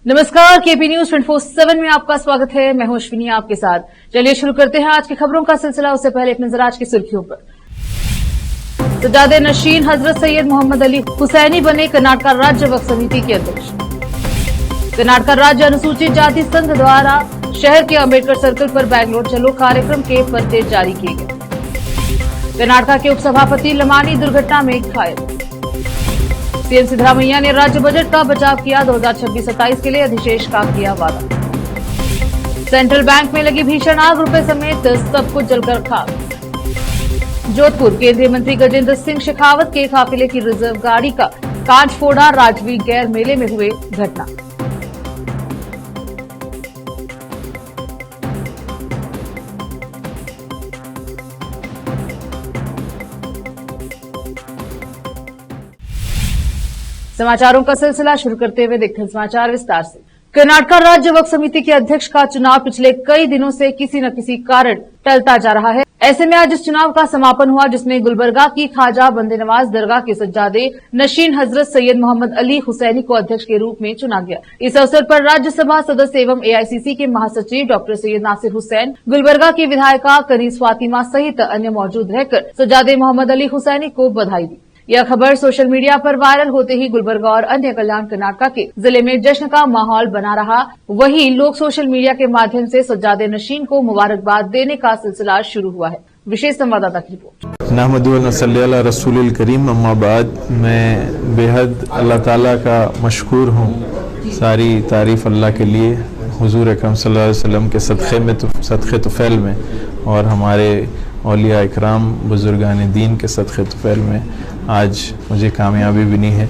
नमस्कार, KP news 24/7 में आपका स्वागत है। मैं हूं अश्विनी आपके साथ। चलिए शुरू करते हैं आज की खबरों का सिलसिला। उससे पहले एक नजर आज की सुर्खियों पर। सज्जादे नशीन हजरत सैयद मोहम्मद अली हुसैनी बने कर्नाटक राज्य वक्फ समिति के अध्यक्ष। कर्नाटक राज्य अनुसूचित जाति संघ द्वारा शहर के अम्बेडकर सर्कल पर बैंगलोर चलो कार्यक्रम के पर्चे जारी किए गए। कर्नाटक के उपसभापति लमानी दुर्घटना में घायल। सीएम सिद्धरामैया ने राज्य बजट का बचाव किया, 2026-27 के लिए अधिशेष का किया वादा। सेंट्रल बैंक में लगी भीषण आग, रुपए समेत सब कुछ जलकर खाक। जोधपुर केंद्रीय मंत्री गजेंद्र सिंह शेखावत के काफिले की रिजर्व गाड़ी का कांच फोड़ा, राजवीर गैर मेले में हुए घटना। समाचारों का सिलसिला शुरू करते हुए देखते हैं समाचार विस्तार से। कर्नाटक राज्य वक्फ समिति के अध्यक्ष का चुनाव पिछले कई दिनों से किसी न किसी कारण टलता जा रहा है। ऐसे में आज इस चुनाव का समापन हुआ, जिसमें गुलबर्गा की ख्वाजा बंदे नवाज दरगाह के सज्जादे नशीन हजरत सैयद मोहम्मद अली हुसैनी को अध्यक्ष के रूप में चुना गया। इस अवसर पर राज्यसभा सदस्य एवं एआईसीसी के महासचिव डॉक्टर सैयद नासिर हुसैन, गुलबर्गा की विधायिका कनीज फातिमा सहित अन्य मौजूद रहकर सज्जादे मोहम्मद अली हुसैनी को बधाई दी। यह खबर सोशल मीडिया पर वायरल होते ही गुलबर्गा और अन्य कल्याण कर्नाटक के जिले में जश्न का माहौल बना रहा। वहीं लोग सोशल मीडिया के माध्यम से सज्जादे नशीन को मुबारकबाद देने का सिलसिला शुरू हुआ है। विशेष संवाददाता की रिपोर्ट। नहमदुहु व नसल्ली अला रसूलिल करीम, अम्मा बाद। मैं बेहद अल्लाह ताला का मशकूर हूँ। सारी तारीफ अल्लाह के लिए, हुजूर अकरम सल्लल्लाहु अलैहि वसल्लम के सदक़े तुफ़ैल में और हमारे औलिया इकराम बुजुर्गान दीन के सदक़े तुफ़ैल में आज मुझे कामयाबी मिली है।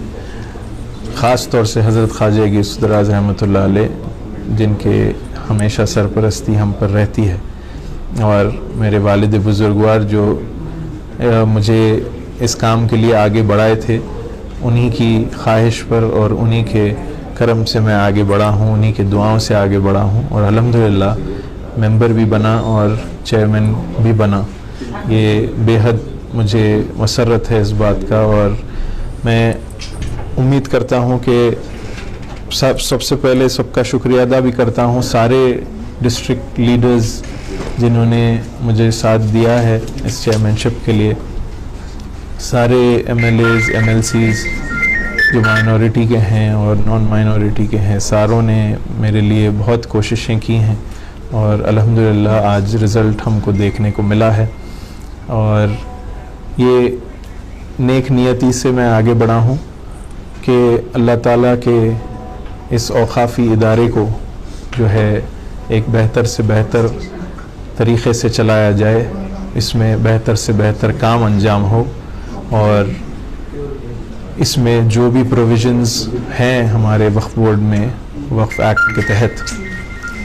ख़ास तौर से हज़रत ख्वाजा गौस दराज़ रहमतुल्लाह अलैह, जिनके हमेशा सरपरस्ती हम पर रहती है, और मेरे वालिद बुजुर्गवार जो मुझे इस काम के लिए आगे बढ़ाए थे, उन्हीं की ख्वाहिश पर और उन्हीं के करम से मैं आगे बढ़ा हूँ, उन्हीं के दुआओं से आगे बढ़ा हूँ और अल्हम्दुलिल्लाह मेंबर भी बना और चेयरमैन भी बना। ये बेहद मुझे मसरत है इस बात का, और मैं उम्मीद करता हूँ कि सबसे पहले सबका शुक्रिया अदा भी करता हूँ सारे डिस्ट्रिक्ट लीडर्स जिन्होंने मुझे साथ दिया है इस चेयरमैनशिप के लिए। सारे एमएलएज एमएलसीज जो माइनॉरिटी के हैं और नॉन माइनॉरिटी के हैं, सारों ने मेरे लिए बहुत कोशिशें की हैं और अल्हम्दुलिल्लाह आज रिज़ल्ट हमको देखने को मिला है। और ये नेक नियति से मैं आगे बढ़ा हूँ कि अल्लाह ताला के इस औक़ाफ़ी इदारे को जो है एक बेहतर से बेहतर तरीक़े से चलाया जाए, इसमें बेहतर से बेहतर काम अंजाम हो, और इसमें जो भी प्रोविज़न्स हैं हमारे वक्फ बोर्ड में वक्फ एक्ट के तहत,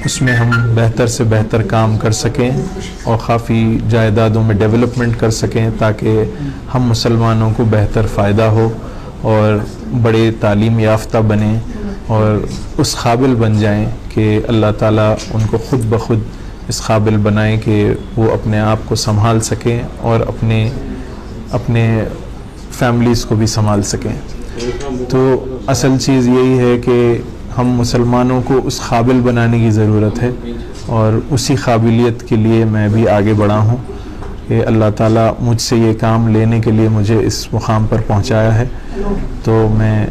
उसमें हम बेहतर से बेहतर काम कर सकें और काफ़ी जायदादों में डेवलपमेंट कर सकें, ताकि हम मुसलमानों को बेहतर फ़ायदा हो और बड़े तालीम याफ्ता बने और उस काबिल बन जाएं कि अल्लाह ताला उनको ख़ुद ब खुद इस काबिल बनाए कि वो अपने आप को संभाल सकें और अपने फैमिलीज़ को भी संभाल सकें। तो असल चीज़ यही है कि हम मुसलमानों को उस काबिल बनाने की ज़रूरत है, और उसी काबिलियत के लिए मैं भी आगे बढ़ा हूँ कि अल्लाह ताला मुझसे ये काम लेने के लिए मुझे इस मुकाम पर पहुँचाया है। तो मैं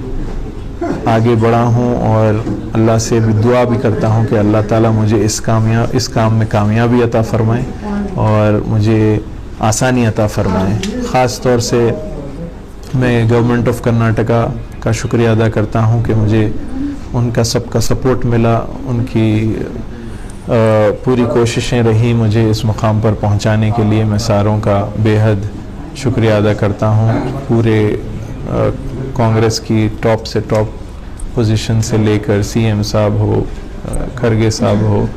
आगे बढ़ा हूँ और अल्लाह से भी दुआ भी करता हूँ कि अल्लाह ताला मुझे इस काम में कामयाबी अता फ़रमाए और मुझे आसानी अता फ़रमाए। ख़ास तौर से मैं गवर्नमेंट ऑफ कर्नाटका का शुक्रिया अदा करता हूँ कि मुझे उनका सबका सपोर्ट मिला, उनकी पूरी कोशिशें रही मुझे इस मुकाम पर पहुंचाने के लिए। मैं सारों का बेहद शुक्रिया अदा करता हूं। पूरे कांग्रेस की टॉप से टॉप पोजीशन से लेकर सीएम साहब हो, खरगे साहब हो,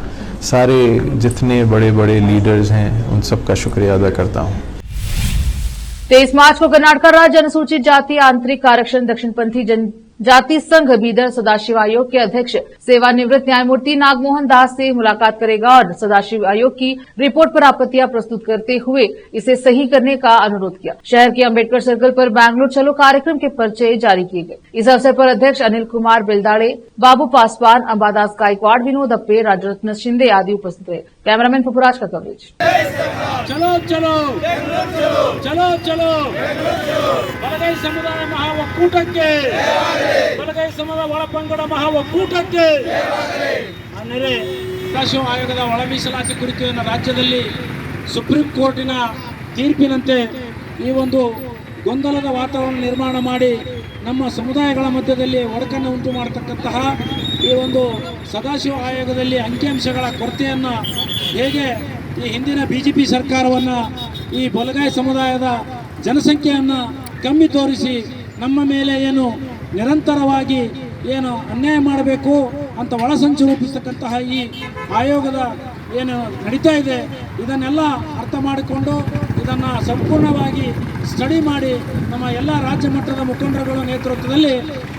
सारे जितने बड़े बड़े लीडर्स हैं उन सबका शुक्रिया अदा करता हूं। 23 मार्च को कर्नाटक राज्य अनुसूचित जाति आंतरिक आरक्षण दक्षिणपंथी जाति संघ बीदर सदाशिव आयोग के अध्यक्ष सेवानिवृत्त न्यायमूर्ति नागमोहन दास से मुलाकात करेगा और सदाशिव आयोग की रिपोर्ट पर आपत्तियां प्रस्तुत करते हुए इसे सही करने का अनुरोध किया। शहर के अंबेडकर सर्कल पर बैंगलोर चलो कार्यक्रम के पर्चे जारी किए गए। इस अवसर पर अध्यक्ष अनिल कुमार बेलदाड़े, बाबू पासवान, अंबादास गायकवाड़, विनोद अप्पे, राजरत्न शिंदे आदि उपस्थित रहे। कैमरामैन पपुराज का कवरेज। चलो चलो चलो चलो बलगೈ ಸಮುದಾಯ ಮಹಾ ಒಕ್ಕೂಟಕ್ಕೆ, ಬಲಗೈ ಸಮುದಾಯ ಒಳಪಂಗಡ ಮಹಾ ಒಕ್ಕೂಟಕ್ಕೆ. ಅಂದರೆ ಸದಾಶಿವ ಆಯೋಗದ ಒಳ ಮೀಸಲಾತಿ ಕುರಿತು ರಾಜ್ಯದಲ್ಲಿ ಸುಪ್ರೀಂ ಕೋರ್ಟಿನ ತೀರ್ಪಿನಂತೆ ಈ ಒಂದು ಗೊಂದಲದ ವಾತಾವರಣ ನಿರ್ಮಾಣ ಮಾಡಿ ನಮ್ಮ ಸಮುದಾಯಗಳ ಮಧ್ಯದಲ್ಲಿ ಒಡಕನ್ನು ಉಂಟು ಮಾಡತಕ್ಕಂತಹ ಈ ಒಂದು ಸದಾಶಿವ ಆಯೋಗದಲ್ಲಿ ಅಂಕಿಅಂಶಗಳ ಕೊರತೆಯನ್ನು ಹೇಗೆ ಈ ಹಿಂದಿನ ಬಿಜೆಪಿ ಸರ್ಕಾರವನ್ನು ಈ ಬಲಗೈ ಸಮುದಾಯದ ಜನಸಂಖ್ಯೆಯನ್ನು ಕಮ್ಮಿ ತೋರಿಸಿ ನಮ್ಮ ಮೇಲೆ ಏನು ನಿರಂತರವಾಗಿ ಏನು ಅನ್ಯಾಯ ಮಾಡಬೇಕು ಅಂತ ಒಳಸಂಚು ರೂಪಿಸ್ತಕ್ಕಂತಹ ಈ ಆಯೋಗದ ಏನು ನಡೀತಾ ಇದೆ, ಇದನ್ನೆಲ್ಲ ಅರ್ಥ ಮಾಡಿಕೊಂಡು ಇದನ್ನು ಸಂಪೂರ್ಣವಾಗಿ ಸ್ಟಡಿ ಮಾಡಿ ನಮ್ಮ ಎಲ್ಲ ರಾಜ್ಯ ಮಟ್ಟದ ಮುಖಂಡರುಗಳ ನೇತೃತ್ವದಲ್ಲಿ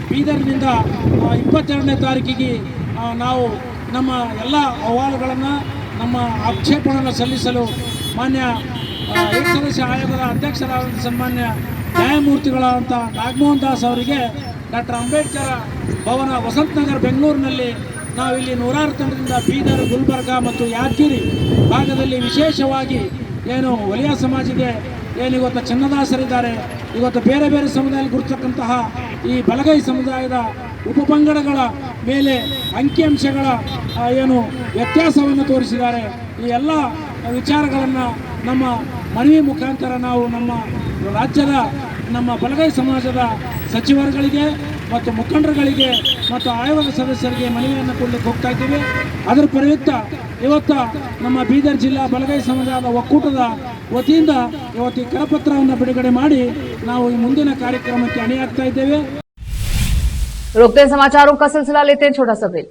ಬೀದರ್ನಿಂದ 22ನೇ ತಾರೀಕಿಗೆ ನಾವು ನಮ್ಮ ಎಲ್ಲ ಅಹವಾಲುಗಳನ್ನು, ನಮ್ಮ ಆಕ್ಷೇಪಣೆಯನ್ನು ಸಲ್ಲಿಸಲು ಮಾನ್ಯ ಏಕಸದಸ್ಯ ಆಯೋಗದ ಅಧ್ಯಕ್ಷರಾದ ಸನ್ಮಾನ್ಯ ನ್ಯಾಯಮೂರ್ತಿಗಳಾದಂಥ ನಾಗಮೋಹನ್ ದಾಸ್ ಅವರಿಗೆ ಡಾಕ್ಟರ್ ಅಂಬೇಡ್ಕರ್ ಭವನ ವಸಂತನಗರ್ ಬೆಂಗಳೂರಿನಲ್ಲಿ ನಾವಿಲ್ಲಿ ನೂರಾರು ತಂಡದಿಂದ ಬೀದರ್, ಗುಲ್ಬರ್ಗ ಮತ್ತು ಯಾದಗಿರಿ ಭಾಗದಲ್ಲಿ ವಿಶೇಷವಾಗಿ ಏನು ವಲಿಯ ಸಮಾಜಿಗೆ ಏನು ಇವತ್ತು ಚನ್ನದಾಸರಿದ್ದಾರೆ, ಇವತ್ತು ಬೇರೆ ಬೇರೆ ಸಮುದಾಯದಲ್ಲಿ ಗುರುತಕ್ಕಂತಹ ಈ ಬಲಗೈ ಸಮುದಾಯದ ಉಪಪಂಗಡಗಳ ಮೇಲೆ ಅಂಕಿಅಂಶಗಳ ಏನು ವ್ಯತ್ಯಾಸವನ್ನು ತೋರಿಸಿದ್ದಾರೆ. ಈ ಎಲ್ಲ ವಿಚಾರಗಳನ್ನು ನಮ್ಮ ಮನವಿ ಮುಖಾಂತರ ನಾವು ನಮ್ಮ ರಾಜ್ಯದ ನಮ್ಮ ಬಲಗೈ ಸಮಾಜದ ಸಚಿವರುಗಳಿಗೆ ಮತ್ತು ಮುಖಂಡರುಗಳಿಗೆ ಮತ್ತು ಆಯೋಗದ ಸದಸ್ಯರಿಗೆ ಮನವಿಯನ್ನು ಕೊಡಲಿಕ್ಕೆ ಹೋಗ್ತಾ ಇದ್ದೀವಿ. ಅದರ ಪ್ರಯುಕ್ತ ಇವತ್ತು ನಮ್ಮ ಬೀದರ್ ಜಿಲ್ಲಾ ಬಲಗೈ ಸಮಾಜದ ಒಕ್ಕೂಟದ ವತಿಯಿಂದ ಇವತ್ತು ಈ ಕರಪತ್ರವನ್ನು ಬಿಡುಗಡೆ ಮಾಡಿ ನಾವು ಈ ಮುಂದಿನ ಕಾರ್ಯಕ್ರಮಕ್ಕೆ ಅಣಿಯಾಗ್ತಾ ಇದ್ದೇವೆ. रोकते हैं समाचारों का सिलसिला, लेते हैं छोटा सा break.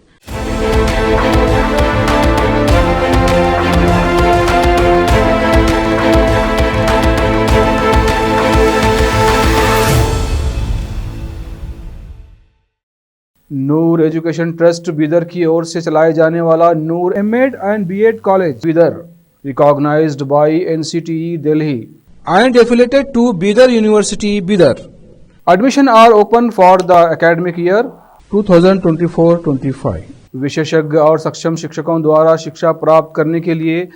Noor education trust Bidar की ओर से चलाए जाने वाला Noor MEd and BEd college Bidar, recognised by NCTE Delhi and affiliated to Bidar University Bidar. Admission are open for the academic year 2024-25. विशेषज्ञ और सक्षम शिक्षकों द्वारा शिक्षा प्राप्त करने के लिए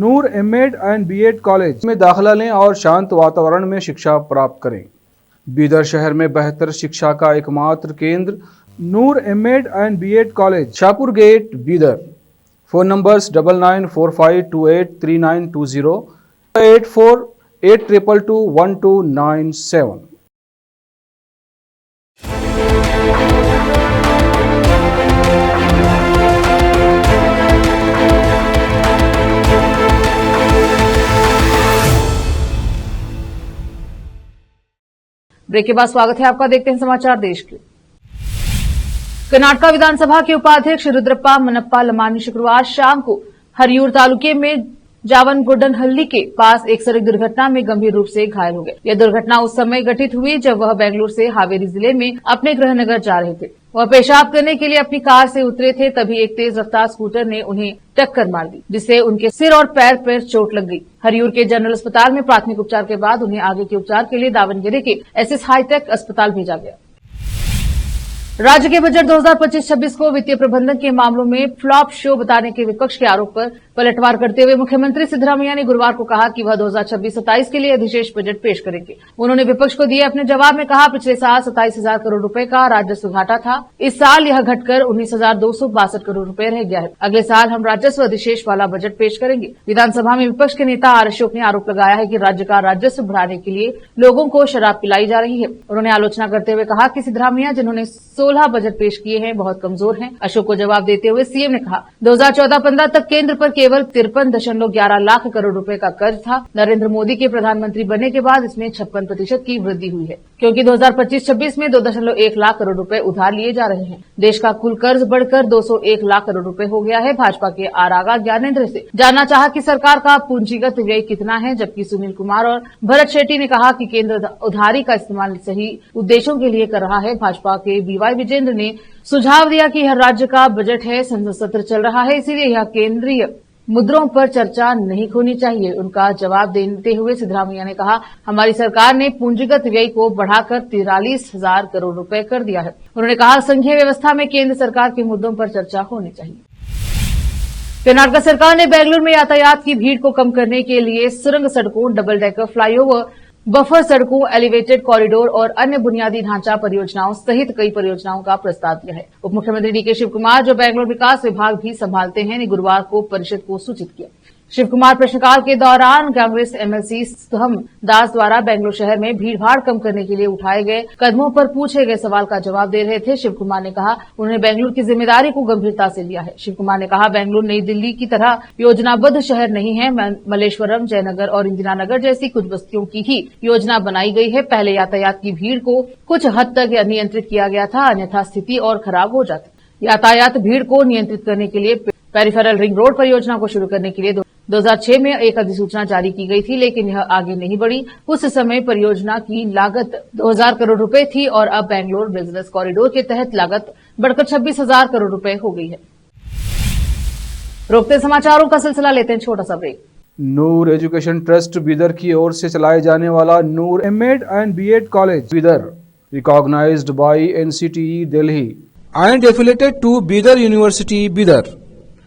नूर एमएड एंड बीएड कॉलेज में दाखिला लें और शांत वातावरण में शिक्षा प्राप्त करें। बीदर शहर में बेहतर शिक्षा का एकमात्र केंद्र Noor MEd and BEd college, Shahpur gate, Bidar. Phone numbers 9945283920, 8482221297। Break के बाद स्वागत है आपका। देखते हैं समाचार देश के। कर्नाटका विधानसभा के उपाध्यक्ष रुद्रप्पा मन्नप्पा लमानी शुक्रवार शाम को हरियूर तालुके में जावनगुंडनहल्ली के पास एक सड़क दुर्घटना में गंभीर रूप से घायल हो गए। यह दुर्घटना उस समय घटित हुई जब वह बेंगलुरु से हावेरी जिले में अपने गृहनगर जा रहे थे। वह पेशाब करने के लिए अपनी कार से उतरे थे, तभी एक तेज रफ्तार स्कूटर ने उन्हें टक्कर मार दी, जिससे उनके सिर और पैर पर चोट लग गई। हरियूर के जनरल अस्पताल में प्राथमिक उपचार के बाद उन्हें आगे के उपचार के लिए दावनगिरी के एसएस हाईटेक अस्पताल भेजा गया। राज्य के बजट 2025-26 को वित्तीय प्रबंधन के मामलों में फ्लॉप शो बताने के विपक्ष के आरोप पर पलटवार करते हुए मुख्यमंत्री सिद्धरामैया ने गुरुवार को कहा कि वह 2026-27 के लिए अधिशेष बजट पेश करेंगे। उन्होंने विपक्ष को दिए अपने जवाब में कहा, पिछले साल 27,000 करोड़ रुपए का राजस्व घाटा था, इस साल यह घटकर 19,262 करोड़ रुपए रह गया है। अगले साल हम राजस्व अधिशेष वाला बजट पेश करेंगे। विधानसभा में विपक्ष के नेता आर अशोक ने आरोप लगाया है कि राज्य का राजस्व बढ़ाने के लिए लोगों को शराब पिलाई जा रही है। उन्होंने आलोचना करते हुए कहा कि सिद्धरामैया जिन्होंने 16 बजट पेश किए हैं बहुत कमजोर हैं। अशोक को जवाब देते हुए सीएम ने कहा, 2014-15 तक केंद्र पर केवल 53.11 लाख करोड़ रुपए का कर्ज था। नरेंद्र मोदी के प्रधानमंत्री बनने के बाद इसमें 56% की वृद्धि हुई है, क्योंकि 2025-26 में 2.1 लाख करोड़ रुपए उधार लिए जा रहे हैं। देश का कुल कर्ज बढ़कर 201 लाख करोड़ रुपए हो गया है। भाजपा के आरागा ज्ञानेंद्र से जानना चाहा कि सरकार का पूंजीगत व्यय कितना है, जबकि सुनील कुमार और भरत शेट्टी ने कहा कि केंद्र उधारी का इस्तेमाल सही उद्देश्यों के लिए कर रहा है। भाजपा के बीवाई विजेंद्र ने सुझाव दिया कि हर राज्य का बजट है, संसद सत्र चल रहा है, इसीलिए यह केंद्रीय मुद्दों पर चर्चा नहीं होनी चाहिए। उनका जवाब देते हुए सिद्धरामैया ने कहा, हमारी सरकार ने पूंजीगत व्यय को बढ़ाकर 43,000 करोड़ रुपए कर दिया है। उन्होंने कहा, संघीय व्यवस्था में केंद्र सरकार के मुद्दों पर चर्चा होनी चाहिए। कर्नाटक सरकार ने बेंगलुरु में यातायात की भीड़ को कम करने के लिए सुरंग सड़कों, डबल डेकर फ्लाईओवर, बफर सड़कों, एलिवेटेड कॉरिडोर और अन्य बुनियादी ढांचा परियोजनाओं सहित कई परियोजनाओं का प्रस्ताव दिया है। उप मुख्यमंत्री डीके शिव कुमार, जो बेंगलुरु विकास विभाग भी संभालते हैं, ने गुरुवार को परिषद को सूचित किया। शिव कुमार प्रश्नकाल के दौरान कांग्रेस एमएलसी सोहम दास द्वारा बेंगलुरु शहर में भीड़भाड़ कम करने के लिए उठाए गए कदमों पर पूछे गए सवाल का जवाब दे रहे थे। शिव कुमार ने कहा, उन्होंने बेंगलुरु की जिम्मेदारी को गंभीरता से लिया है। शिव कुमार ने कहा, बेंगलुरु नई दिल्ली की तरह योजनाबद्ध शहर नहीं है। मल्लेश्वरम, जयनगर और इंदिरानगर जैसी कुछ बस्तियों की ही योजना बनाई गई है। पहले यातायात की भीड़ को कुछ हद तक नियंत्रित किया गया था, अन्यथा स्थिति और खराब हो जाती। यातायात भीड़ को नियंत्रित करने के लिए पेरिफेरल रिंग रोड परियोजना को शुरू करने के लिए 2006 में एक अधिसूचना जारी की गई थी, लेकिन यह आगे नहीं बढ़ी। उस समय परियोजना की लागत 2,000 करोड़ रुपए थी और अब बेंगलुरु बिजनेस कॉरिडोर के तहत लागत बढ़कर 26,000 करोड़ रुपए हो गई है। रोकते समाचारों का सिलसिला लेते हैं छोटा सा break. Noor education trust Bidar की ओर से चलाए जाने वाला Noor MEd and BEd college Bidar, recognised by NCTE Delhi and affiliated to Bidar University, Bidar.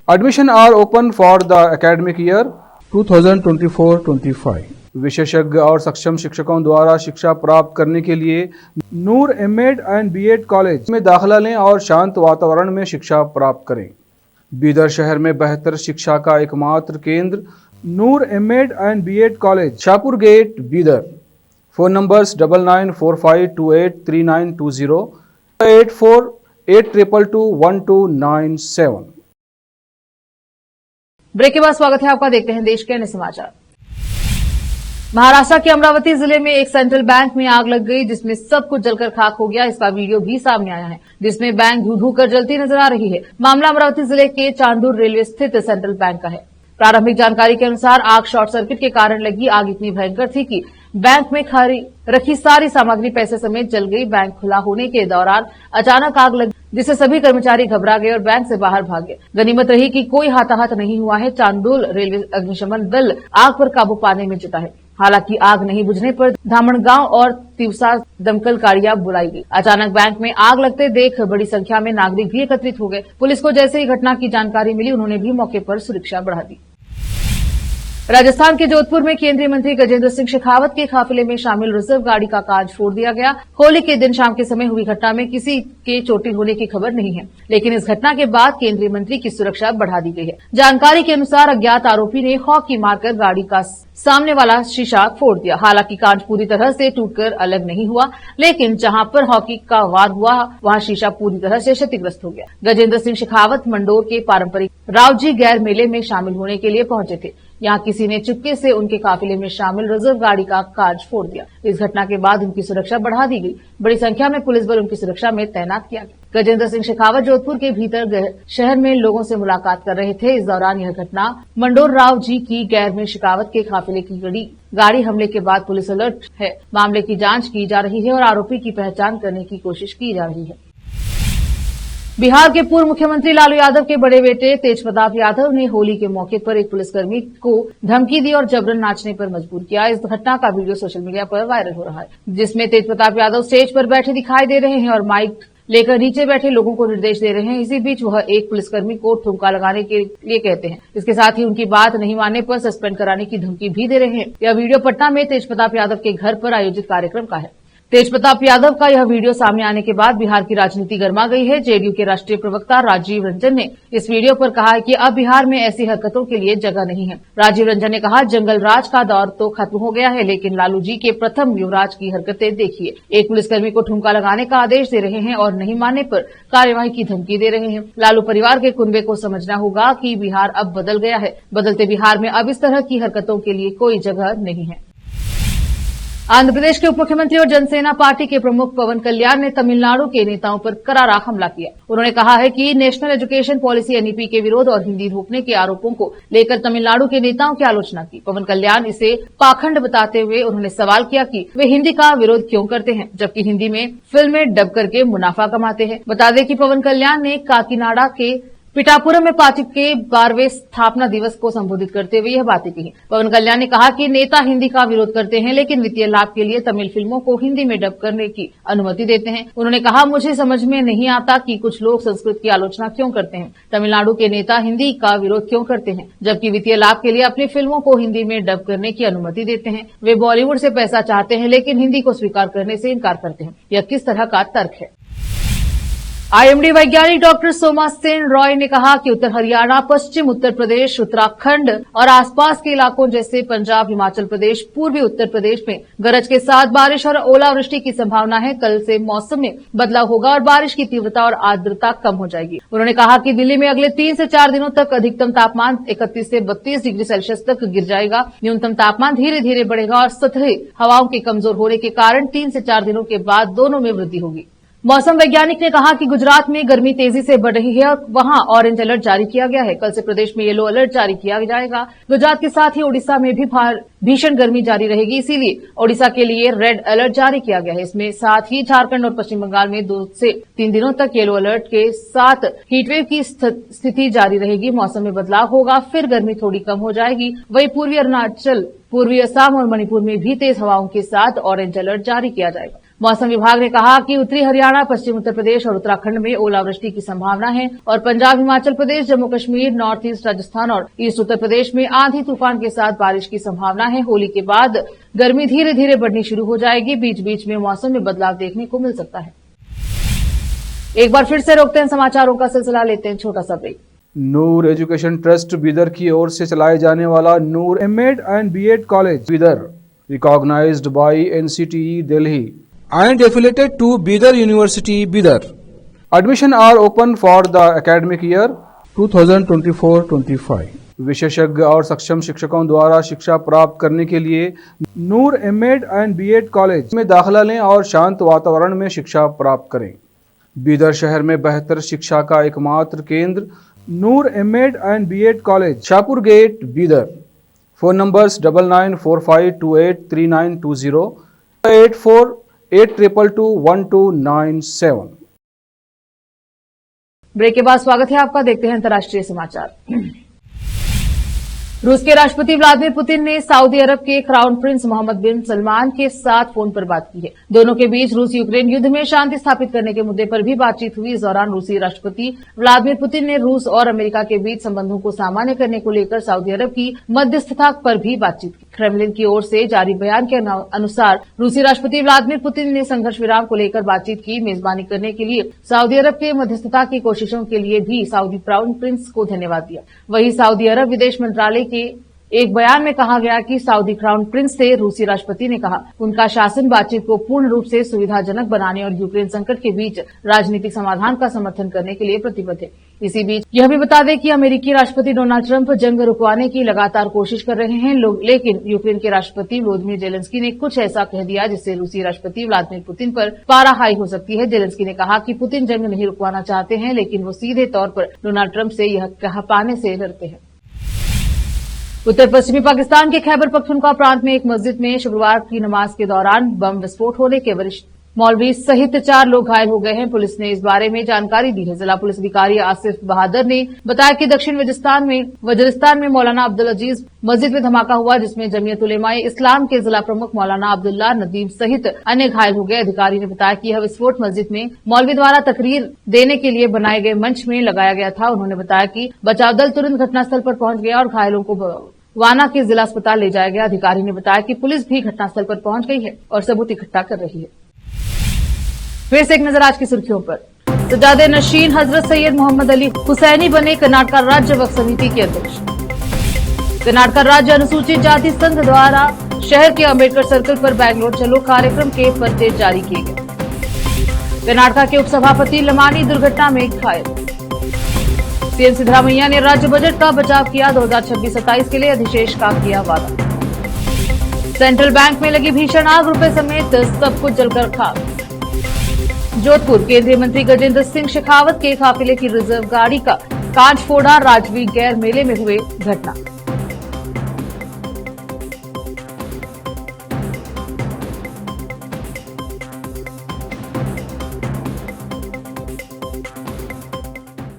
Admission are open for the academic year 2024-25. विशेषज्ञ और सक्षम शिक्षकों द्वारा शिक्षा प्राप्त करने के लिए नूर एमएड एंड बीएड कॉलेज में दाखिला लें और शांत वातावरण में शिक्षा प्राप्त करें। बीदर शहर में बेहतर शिक्षा का एकमात्र केंद्र Noor MEd and BEd college, Shahpur gate, Bidar. Phone numbers 9945283920, 8482221297। Break के बाद स्वागत है आपका। देखते हैं देश के अन्य समाचार। महाराष्ट्र के अमरावती जिले में एक सेंट्रल बैंक में आग लग गई, जिसमें सब कुछ जलकर खाक हो गया। इसका वीडियो भी सामने आया है, जिसमें बैंक धू-धू कर जलती नजर आ रही है। मामला अमरावती जिले के चांदूर रेलवे स्थित सेंट्रल बैंक का है। प्रारंभिक जानकारी के अनुसार आग शॉर्ट सर्किट के कारण लगी। आग इतनी भयंकर थी कि बैंक में रखी सारी सामग्री पैसे समेत जल गई। बैंक खुला होने के दौरान अचानक आग लगी, जिससे सभी कर्मचारी घबरा गए और बैंक से बाहर भाग गए। गनीमत रही कि कोई हाथाहाथ नहीं हुआ है। चांदूल रेलवे अग्निशमन दल आग पर काबू पाने में जुटा है। हालांकि आग नहीं बुझने पर धामणगांव और तिवसा दमकल गाड़ियां बुलाई गई। अचानक बैंक में आग लगते देख बड़ी संख्या में नागरिक भी एकत्रित हो गए। पुलिस को जैसे ही घटना की जानकारी मिली, उन्होंने भी मौके पर सुरक्षा बढ़ा दी। राजस्थान के जोधपुर में केंद्रीय मंत्री गजेंद्र सिंह शेखावत के काफिले में शामिल रिजर्व गाड़ी का कांच फोड़ दिया गया। होली के दिन शाम के समय हुई घटना में किसी के चोटिल होने की खबर नहीं है, लेकिन इस घटना के बाद केंद्रीय मंत्री की सुरक्षा बढ़ा दी गई है। जानकारी के अनुसार अज्ञात आरोपी ने हॉकी मारकर गाड़ी का सामने वाला शीशा फोड़ दिया। हालांकि कांच पूरी तरह से टूटकर अलग नहीं हुआ, लेकिन जहां पर हॉकी का वार हुआ वहां शीशा पूरी तरह से क्षतिग्रस्त हो गया। गजेंद्र सिंह शेखावत मंडोर के पारंपरिक रावजी गैर मेले में शामिल होने के लिए पहुंचे थे। यहां किसी ने चुपके से उनके काफिले में शामिल रिजर्व गाड़ी का कांच फोड़ दिया। इस घटना के बाद उनकी सुरक्षा बढ़ा दी गई। बड़ी संख्या में पुलिस बल उनकी सुरक्षा में तैनात किया गया। गजेंद्र सिंह शेखावत जोधपुर के भीतर शहर में लोगों से मुलाकात कर रहे थे। इस दौरान यह घटना मंडोर राव जी की गैर में शेखावत के काफिले की गाड़ी हमले के बाद पुलिस अलर्ट है। मामले की जांच की जा रही है और आरोपी की पहचान करने की कोशिश की जा रही है। बिहार के पूर्व मुख्यमंत्री लालू यादव के बड़े बेटे तेजप्रताप यादव ने होली के मौके पर एक पुलिसकर्मी को धमकी दी और जबरन नाचने पर मजबूर किया। इस घटना का वीडियो सोशल मीडिया पर वायरल हो रहा है, जिसमें तेजप्रताप यादव स्टेज पर बैठे दिखाई दे रहे हैं और माइक लेकर नीचे बैठे लोगों को निर्देश दे रहे हैं। इसी बीच वह एक पुलिसकर्मी को ठुमका लगाने के लिए कहते हैं। इसके साथ ही उनकी बात नहीं मानने पर सस्पेंड कराने की धमकी भी दे रहे हैं। यह वीडियो पटना में तेजप्रताप यादव के घर पर आयोजित कार्यक्रम का है। तेज प्रताप यादव का यह वीडियो सामने आने के बाद बिहार की राजनीति गर्मा गई है। जेडीयू के राष्ट्रीय प्रवक्ता राजीव रंजन ने इस वीडियो पर कहा है कि अब बिहार में ऐसी हरकतों के लिए जगह नहीं है। राजीव रंजन ने कहा, जंगल राज का दौर तो खत्म हो गया है, लेकिन लालू जी के प्रथम युवराज की हरकतें देखिए। एक पुलिसकर्मी को ठुमका लगाने का आदेश दे रहे हैं और नहीं मानने पर कार्यवाही की धमकी दे रहे हैं। लालू परिवार के कुनबे को समझना होगा कि बिहार अब बदल गया है। बदलते बिहार में अब इस तरह की हरकतों के लिए कोई जगह नहीं है। आंध्र प्रदेश के उप मुख्यमंत्री और जनसेना पार्टी के प्रमुख पवन कल्याण ने तमिलनाडु के नेताओं पर करारा हमला किया। उन्होंने कहा है कि नेशनल एजुकेशन पॉलिसी एनईपी के विरोध और हिंदी रोकने के आरोपों को लेकर तमिलनाडु के नेताओं की आलोचना की। पवन कल्याण इसे पाखंड बताते हुए उन्होंने सवाल किया कि वे हिंदी का विरोध क्यों करते हैं, जबकि हिंदी में फिल्में डब करके मुनाफा कमाते हैं। बता दें कि पवन कल्याण ने काकीनाडा के पिठापुरम में पार्टी के 12वें स्थापना दिवस को संबोधित करते हुए यह बातें कही। पवन कल्याण ने कहा कि नेता हिंदी का विरोध करते हैं, लेकिन वित्तीय लाभ के लिए तमिल फिल्मों को हिंदी में डब करने की अनुमति देते हैं। उन्होंने कहा, मुझे समझ में नहीं आता कि कुछ लोग संस्कृत की आलोचना क्यों करते हैं। तमिलनाडु के नेता हिंदी का विरोध क्यों करते हैं, जबकि वित्तीय लाभ के लिए अपनी फिल्मों को हिंदी में डब करने की अनुमति देते हैं। वे बॉलीवुड से पैसा चाहते हैं, लेकिन हिंदी को स्वीकार करने से इनकार करते हैं। यह किस तरह का तर्क है। आईएमडी वैज्ञानिक डॉक्टर सोमा सेन रॉय ने कहा कि उत्तर हरियाणा, पश्चिम उत्तर प्रदेश, उत्तराखंड और आसपास के इलाकों जैसे पंजाब, हिमाचल प्रदेश, पूर्वी उत्तर प्रदेश में गरज के साथ बारिश और ओलावृष्टि की संभावना है। कल से मौसम में बदलाव होगा और बारिश की तीव्रता और आर्द्रता कम हो जाएगी। उन्होंने कहा कि दिल्ली में अगले 3 से 4 दिनों तक अधिकतम तापमान 31 से 32 डिग्री सेल्सियस तक गिर जाएगा। न्यूनतम तापमान धीरे धीरे बढ़ेगा और सतही हवाओं के कमजोर होने के कारण 3 से 4 दिनों के बाद दोनों में वृद्धि होगी। मौसम वैज्ञानिक ने कहा कि गुजरात में गर्मी तेजी से बढ़ रही है और वहां ऑरेंज अलर्ट जारी किया गया है। कल से प्रदेश में येलो अलर्ट जारी किया जाएगा। गुजरात के साथ ही ओडिशा में भी भीषण गर्मी जारी रहेगी, इसीलिए ओडिशा के लिए रेड अलर्ट जारी किया गया है। इसमें साथ ही झारखंड और पश्चिम बंगाल में 2 से 3 दिनों तक येलो अलर्ट के साथ हीटवेव की स्थिति जारी रहेगी। मौसम में बदलाव होगा, फिर गर्मी थोड़ी कम हो जाएगी। वहीं पूर्वी अरुणाचल, पूर्वी असम और मणिपुर में भी तेज हवाओं के साथ ऑरेंज अलर्ट जारी किया जाएगा। मौसम विभाग ने कहा कि उत्तरी हरियाणा, पश्चिम उत्तर प्रदेश और उत्तराखंड में ओलावृष्टि की संभावना है और पंजाब, हिमाचल प्रदेश, जम्मू कश्मीर, नॉर्थ ईस्ट राजस्थान और ईस्ट उत्तर प्रदेश में आंधी तूफान के साथ बारिश की संभावना है। होली के बाद गर्मी धीरे धीरे बढ़नी शुरू हो जाएगी। बीच बीच में मौसम में बदलाव देखने को मिल सकता है। एक बार फिर से रोकते हैं समाचारों का सिलसिला, लेते हैं छोटा सा break. Noor education trust Bidar की ओर से चलाए जाने वाला Noor MEd and BEd college Bidar, recognised by NCTE Delhi and affiliated to Bidar University, Bidar. Admission are open for the academic year 2024-25. विशेषज्ञ और सक्षम शिक्षकों द्वारा शिक्षा प्राप्त करने के लिए नूर एमएड एंड बीएड कॉलेज में दाखिला लें और शांत वातावरण में शिक्षा प्राप्त करें। बीदर शहर में बेहतर शिक्षा का एकमात्र केंद्र Noor MEd and BEd college, Shahpur gate, Bidar. Phone numbers 9945283920, 8482221297। Break के बाद स्वागत है आपका। देखते हैं अंतर्राष्ट्रीय समाचार। रूस के राष्ट्रपति व्लादिमीर पुतिन ने सऊदी अरब के क्राउन प्रिंस मोहम्मद बिन सलमान के साथ फोन पर बात की है। दोनों के बीच रूस यूक्रेन युद्ध में शांति स्थापित करने के मुद्दे पर भी बातचीत हुई। इस दौरान रूसी राष्ट्रपति व्लादिमीर पुतिन ने रूस और अमेरिका के बीच संबंधों को सामान्य करने को लेकर सऊदी अरब की मध्यस्थता पर भी बातचीत की। क्रेमलिन की ओर से जारी बयान के अनुसार रूसी राष्ट्रपति व्लादिमीर पुतिन ने संघर्ष विराम को लेकर बातचीत की। मेजबानी करने के लिए सऊदी अरब के मध्यस्थता की कोशिशों के लिए भी सऊदी क्राउन प्रिंस को धन्यवाद दिया। वहीं सऊदी अरब विदेश मंत्रालय के एक बयान में कहा गया कि सऊदी क्राउन प्रिंस से रूसी राष्ट्रपति ने कहा उनका शासन बातचीत को पूर्ण रूप से सुविधाजनक बनाने और यूक्रेन संकट के बीच राजनीतिक समाधान का समर्थन करने के लिए प्रतिबद्ध है। इसी बीच यह भी बता दें कि अमेरिकी राष्ट्रपति डोनाल्ड ट्रंप जंग रुकवाने की लगातार कोशिश कर रहे हैं, लेकिन यूक्रेन के राष्ट्रपति वोलोदिमीर जेलेंस्की ने कुछ ऐसा कह दिया जिससे रूसी राष्ट्रपति व्लादिमीर पुतिन पर पारा हाई हो सकती है। जेलेंस्की ने कहा कि पुतिन जंग नहीं रुकवाना चाहते हैं, लेकिन वो सीधे तौर पर डोनाल्ड ट्रंप से यह कह पाने से डरते हैं। उत्तर पश्चिमी पाकिस्तान के खैबर पख्तूनख्वा प्रांत में एक मस्जिद में शुक्रवार की नमाज के दौरान बम विस्फोट होने के वरिष्ठ मौलवी सहित 4 लोग घायल हो गए हैं। पुलिस ने इस बारे में जानकारी दी है। जिला पुलिस अधिकारी आसिफ बहादुर ने बताया कि दक्षिण वजिरिस्तान में मौलाना अब्दुल अजीज मस्जिद में धमाका हुआ, जिसमें जमीयत उलेमाए इस्लाम के जिला प्रमुख मौलाना अब्दुल्ला नदीम सहित अन्य घायल हो गए। अधिकारी ने बताया कि यह विस्फोट मस्जिद में मौलवी द्वारा तकरीर देने के लिए बनाए गए मंच में लगाया गया था। उन्होंने बताया कि बचाव दल तुरंत घटनास्थल पर पहुंच गया और घायलों को वाना के जिला अस्पताल ले जाया गया। अधिकारी ने बताया कि पुलिस भी घटनास्थल पर पहुंच गई है और सबूत इकट्ठा कर रही है। फिर से एक नजर आज की सुर्खियों पर। सज्जादे नशीन हजरत सैयद मोहम्मद अली हुसैनी बने कर्नाटक राज्य वक्फ समिति के अध्यक्ष। कर्नाटक राज्य अनुसूचित जाति संघ द्वारा शहर के अंबेडकर सर्कल पर बैंगलोर चलो कार्यक्रम के पर्चे जारी किए गए। कर्नाटक के उपसभापति लमानी दुर्घटना में घायल। सीएम सिद्धरामैया ने राज्य बजट का बचाव किया, 2026-27 के लिए अधिशेष का किया वादा। सेंट्रल बैंक में लगी भीषण आग, रुपए समेत सब कुछ जलकर खाक। जोधपुर केंद्रीय मंत्री गजेंद्र सिंह शेखावत के काफिले की रिजर्व गाड़ी का कांच फोड़ा, राजवीर गैर मेले में हुए घटना।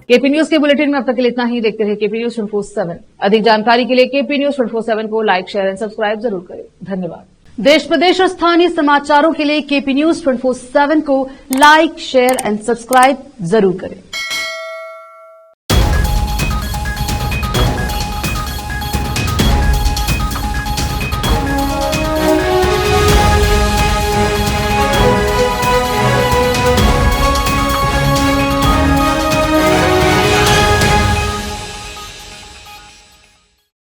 केपी न्यूज के बुलेटिन में अब तक के लिए इतना ही। देखते रहिए केपी न्यूज 24/7। अधिक जानकारी के लिए केपी न्यूज 24/7 को लाइक, शेयर एंड सब्सक्राइब जरूर करें। धन्यवाद। देश प्रदेश और स्थानीय समाचारों के लिए केपी न्यूज 24/7 को लाइक, शेयर एंड सब्सक्राइब जरूर करें।